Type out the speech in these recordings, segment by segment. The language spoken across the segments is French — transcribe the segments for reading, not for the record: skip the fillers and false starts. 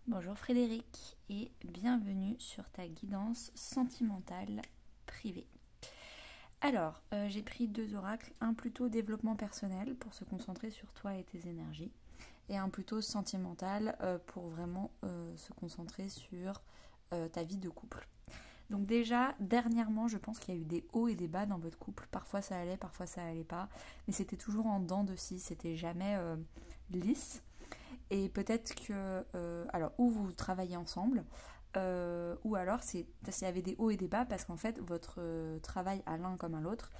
Bonjour Frédéric et bienvenue sur ta guidance sentimentale privée. Alors, j'ai pris deux oracles, un plutôt développement personnel pour se concentrer sur toi et tes énergies, et un plutôt sentimental pour vraiment se concentrer sur ta vie de couple. Donc déjà, dernièrement, je pense qu'il y a eu des hauts et des bas dans votre couple. Parfois ça allait, parfois ça allait pas, mais c'était toujours en dents de scie, c'était jamais lisse. Et peut-être que, alors, ou vous travaillez ensemble, ou alors il y avait des hauts et des bas parce qu'en fait, votre travail à l'un comme à l'autre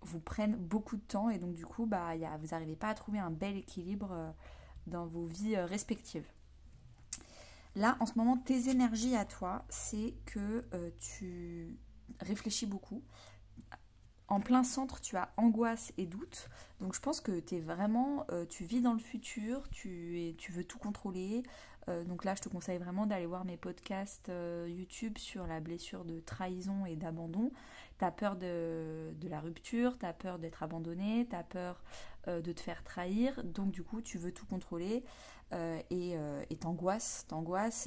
vous prennent beaucoup de temps et donc du coup, vous n'arrivez pas à trouver un bel équilibre dans vos vies respectives. Là, en ce moment, tes énergies à toi, c'est que tu réfléchis beaucoup. En plein centre, tu as angoisse et doute. Donc je pense que t'es vraiment, tu vis dans le futur, tu veux tout contrôler. Donc là, je te conseille vraiment d'aller voir mes podcasts YouTube sur la blessure de trahison et d'abandon. T'as peur de la rupture, t'as peur d'être abandonné, t'as peur de te faire trahir. Donc du coup, tu veux tout contrôler et t'angoisses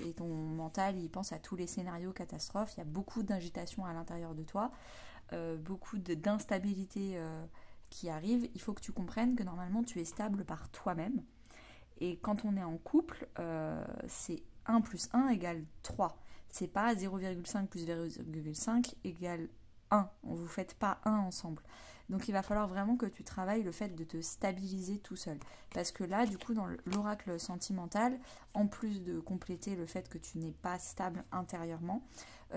et ton mental, il pense à tous les scénarios catastrophes. Il y a beaucoup d'agitation à l'intérieur de toi. Beaucoup d'instabilité qui arrive, il faut que tu comprennes que normalement tu es stable par toi-même. Et quand on est en couple, c'est 1 plus 1 égale 3. C'est pas 0,5 plus 0,5 égale 1. On vous faites pas 1 ensemble. Donc il va falloir vraiment que tu travailles le fait de te stabiliser tout seul. Parce que là, du coup, dans l'oracle sentimental, en plus de compléter le fait que tu n'es pas stable intérieurement,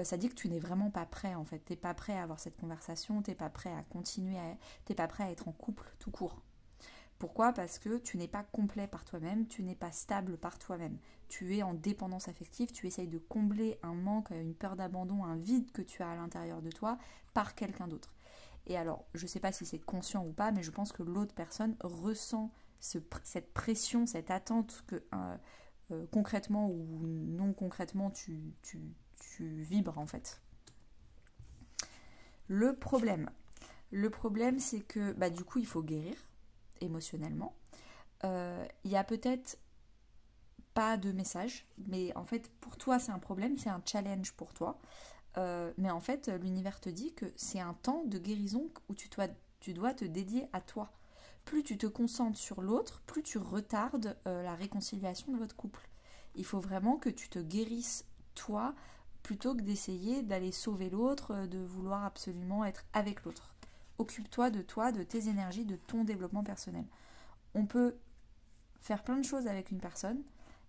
ça dit que tu n'es vraiment pas prêt en fait. T'es pas prêt à avoir cette conversation, t'es pas prêt à continuer, t'es pas prêt à être en couple tout court. Pourquoi ? Parce que tu n'es pas complet par toi-même, tu n'es pas stable par toi-même. Tu es en dépendance affective, tu essayes de combler un manque, une peur d'abandon, un vide que tu as à l'intérieur de toi par quelqu'un d'autre. Et alors, je ne sais pas si c'est conscient ou pas, mais je pense que l'autre personne ressent cette pression, cette attente que concrètement ou non concrètement tu vibres en fait. Le problème c'est que du coup il faut guérir émotionnellement. Il y a peut-être pas de message, mais en fait pour toi c'est un problème, c'est un challenge pour toi. Mais en fait, l'univers te dit que c'est un temps de guérison où tu dois te dédier à toi. Plus tu te concentres sur l'autre, plus tu retardes la réconciliation de votre couple. Il faut vraiment que tu te guérisses toi plutôt que d'essayer d'aller sauver l'autre, de vouloir absolument être avec l'autre. Occupe-toi de toi, de tes énergies, de ton développement personnel. On peut faire plein de choses avec une personne,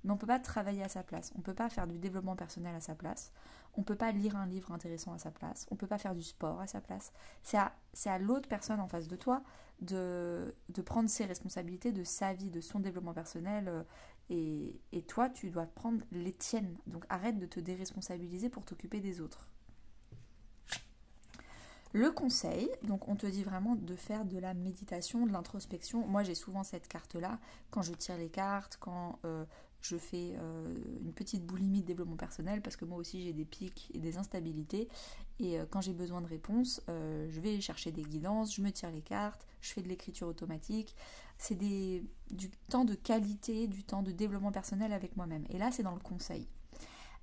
mais on ne peut pas travailler à sa place. On ne peut pas faire du développement personnel à sa place. On ne peut pas lire un livre intéressant à sa place. On ne peut pas faire du sport à sa place. C'est à l'autre personne en face de toi de prendre ses responsabilités de sa vie, de son développement personnel. Et toi, tu dois prendre les tiennes. Donc arrête de te déresponsabiliser pour t'occuper des autres. Le conseil, donc on te dit vraiment de faire de la méditation, de l'introspection. Moi j'ai souvent cette carte-là quand je tire les cartes, quand je fais une petite boulimie de développement personnel, parce que moi aussi j'ai des pics et des instabilités. Et quand j'ai besoin de réponses, je vais chercher des guidances, je me tire les cartes, je fais de l'écriture automatique. C'est du temps de qualité, du temps de développement personnel avec moi-même. Et là c'est dans le conseil.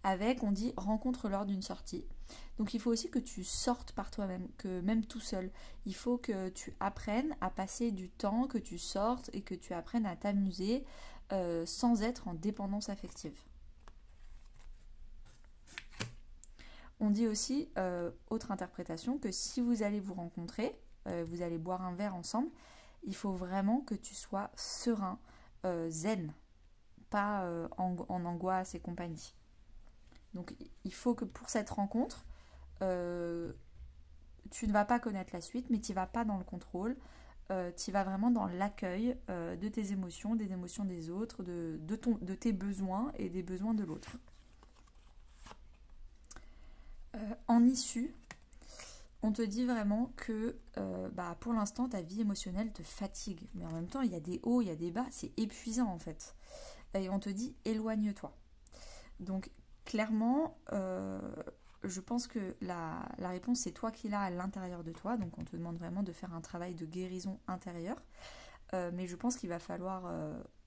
Avec, on dit, rencontre lors d'une sortie. Donc il faut aussi que tu sortes par toi-même, que même tout seul. Il faut que tu apprennes à passer du temps, que tu sortes et que tu apprennes à t'amuser sans être en dépendance affective. On dit aussi, autre interprétation, que si vous allez vous rencontrer, vous allez boire un verre ensemble, il faut vraiment que tu sois serein, zen, pas en angoisse et compagnie. Donc il faut que pour cette rencontre, tu ne vas pas connaître la suite, mais tu ne vas pas dans le contrôle, tu vas vraiment dans l'accueil de tes émotions, des émotions des autres, de tes besoins et des besoins de l'autre. En issue, on te dit vraiment que pour l'instant ta vie émotionnelle te fatigue, mais en même temps il y a des hauts, il y a des bas, c'est épuisant en fait. Et on te dit éloigne-toi. Donc clairement, je pense que la réponse c'est toi qui l'as à l'intérieur de toi, donc on te demande vraiment de faire un travail de guérison intérieure, mais je pense qu'il va falloir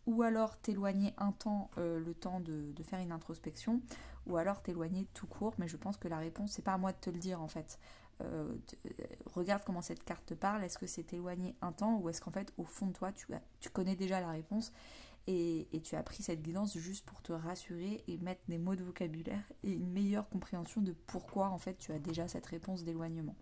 ou alors t'éloigner un temps, le temps de faire une introspection, ou alors t'éloigner tout court, mais je pense que la réponse, c'est pas à moi de te le dire en fait. Regarde comment cette carte te parle, est-ce que c'est t'éloigner un temps, ou est-ce qu'en fait, au fond de toi, tu connais déjà la réponse, et tu as pris cette guidance juste pour te rassurer et mettre des mots de vocabulaire et une meilleure compréhension de pourquoi en fait tu as déjà cette réponse d'éloignement.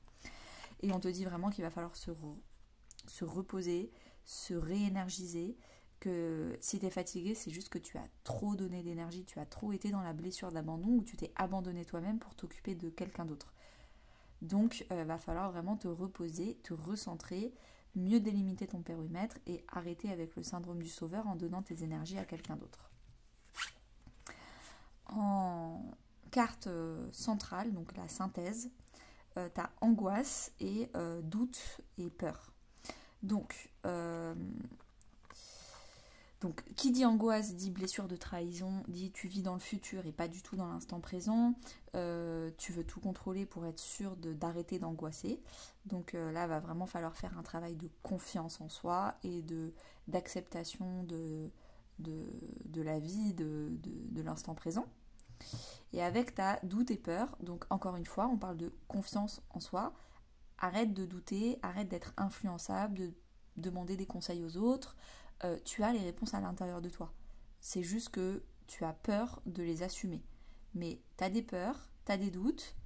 Et on te dit vraiment qu'il va falloir se reposer, se réénergiser, que si tu es fatigué, c'est juste que tu as trop donné d'énergie, tu as trop été dans la blessure d'abandon ou tu t'es abandonné toi-même pour t'occuper de quelqu'un d'autre. Donc, va falloir vraiment te reposer, te recentrer, mieux délimiter ton périmètre et arrêter avec le syndrome du sauveur en donnant tes énergies à quelqu'un d'autre. En carte centrale, donc la synthèse, tu as angoisse et doute et peur. Donc, qui dit angoisse dit blessure de trahison, dit tu vis dans le futur et pas du tout dans l'instant présent, tu veux tout contrôler pour être sûr d'arrêter d'angoisser. Donc là, va vraiment falloir faire un travail de confiance en soi et d'acceptation de la vie, de l'instant présent. Et avec ta doute et peur, donc encore une fois, on parle de confiance en soi. Arrête de douter, arrête d'être influençable, de demander des conseils aux autres. Tu as les réponses à l'intérieur de toi. C'est juste que tu as peur de les assumer. Mais tu as des peurs, tu as des doutes,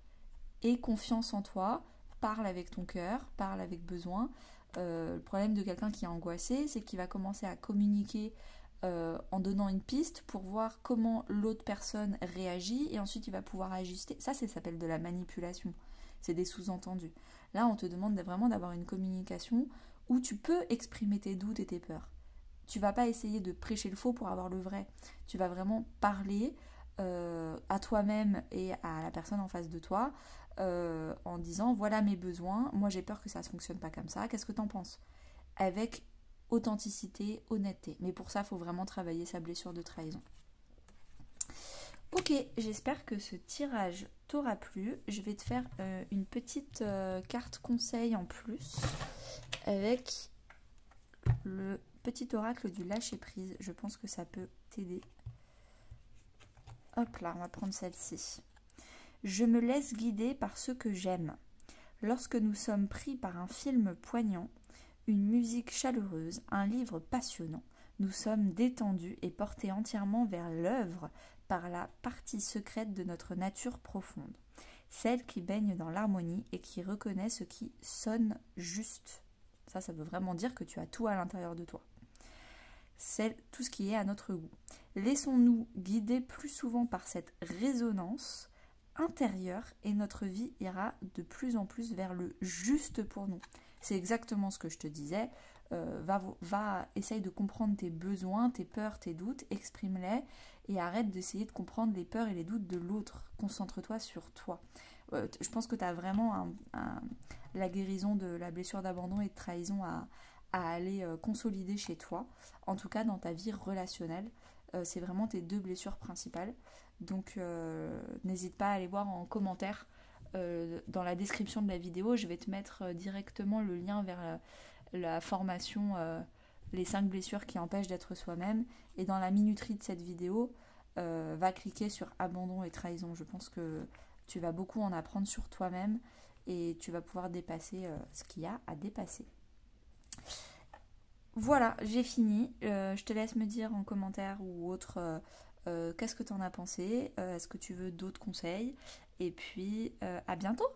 et confiance en toi, parle avec ton cœur, parle avec besoin. Le problème de quelqu'un qui est angoissé, c'est qu'il va commencer à communiquer en donnant une piste pour voir comment l'autre personne réagit, et ensuite il va pouvoir ajuster. Ça s'appelle de la manipulation. C'est des sous-entendus. Là, on te demande vraiment d'avoir une communication où tu peux exprimer tes doutes et tes peurs. Tu vas pas essayer de prêcher le faux pour avoir le vrai. Tu vas vraiment parler à toi-même et à la personne en face de toi en disant voilà mes besoins, moi j'ai peur que ça ne fonctionne pas comme ça, qu'est-ce que t'en penses? Avec authenticité, honnêteté. Mais pour ça, il faut vraiment travailler sa blessure de trahison. Ok, j'espère que ce tirage t'aura plu. Je vais te faire une petite carte conseil en plus avec le petit oracle du lâcher prise. Je pense que ça peut t'aider. Hop là, on va prendre celle-ci. Je me laisse guider par ce que j'aime. Lorsque nous sommes pris par un film poignant, une musique chaleureuse, un livre passionnant, nous sommes détendus et portés entièrement vers l'œuvre par la partie secrète de notre nature profonde, celle qui baigne dans l'harmonie et qui reconnaît ce qui sonne juste. Ça veut vraiment dire que tu as tout à l'intérieur de toi. C'est tout ce qui est à notre goût. Laissons-nous guider plus souvent par cette résonance intérieure et notre vie ira de plus en plus vers le juste pour nous. C'est exactement ce que je te disais. Essaye de comprendre tes besoins, tes peurs, tes doutes, exprime-les et arrête d'essayer de comprendre les peurs et les doutes de l'autre. Concentre-toi sur toi. Je pense que tu as vraiment la guérison de la blessure d'abandon et de trahison à aller consolider chez toi, en tout cas dans ta vie relationnelle. C'est vraiment tes deux blessures principales. Donc n'hésite pas à aller voir en commentaire dans la description de la vidéo. Je vais te mettre directement le lien vers la formation les 5 blessures qui empêchent d'être soi-même. Et dans la minuterie de cette vidéo, va cliquer sur abandon et trahison. Je pense que tu vas beaucoup en apprendre sur toi-même et tu vas pouvoir dépasser ce qu'il y a à dépasser. Voilà, j'ai fini. Je te laisse me dire en commentaire ou autre qu'est-ce que tu en as pensé. Est-ce que tu veux d'autres conseils? Et puis, à bientôt!